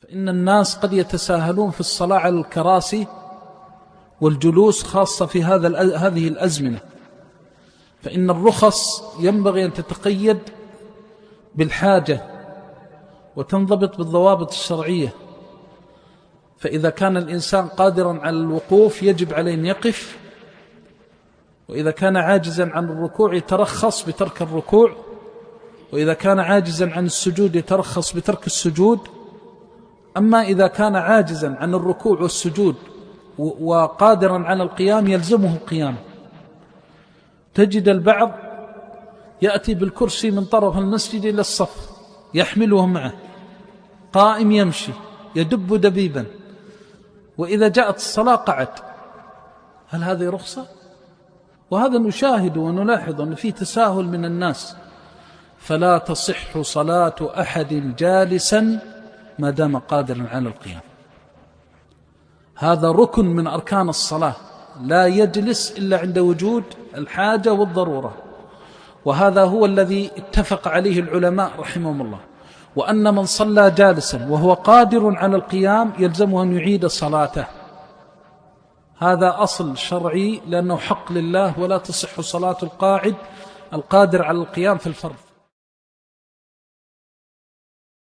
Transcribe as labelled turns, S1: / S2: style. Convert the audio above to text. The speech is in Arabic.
S1: فإن الناس قد يتساهلون في الصلاة على الكراسي والجلوس، خاصة في هذه الأزمنة، فإن الرخص ينبغي أن تتقيد بالحاجة وتنضبط بالضوابط الشرعية. فإذا كان الإنسان قادرا على الوقوف يجب عليه أن يقف، وإذا كان عاجزا عن الركوع يترخص بترك الركوع، وإذا كان عاجزا عن السجود يترخص بترك السجود. أما إذا كان عاجزا عن الركوع والسجود وقادرا على القيام يلزمه القيام. تجد البعض يأتي بالكرسي من طرف المسجد إلى الصف يحمله معه، قائم يمشي يدب دبيبا، وإذا جاءت الصلاة قعد. هل هذه رخصة؟ وهذا نشاهد ونلاحظ أن فيه تساهل من الناس. فلا تصح صلاة أحد جالسا ما دام قادرا على القيام. هذا ركن من أركان الصلاة، لا يجلس إلا عند وجود الحاجة والضرورة، وهذا هو الذي اتفق عليه العلماء رحمهم الله، وأن من صلى جالسا وهو قادر على القيام يلزمه أن يعيد صلاته. هذا أصل شرعي، لأنه حق لله، ولا تصح صلاة القاعد القادر على القيام في الفرض.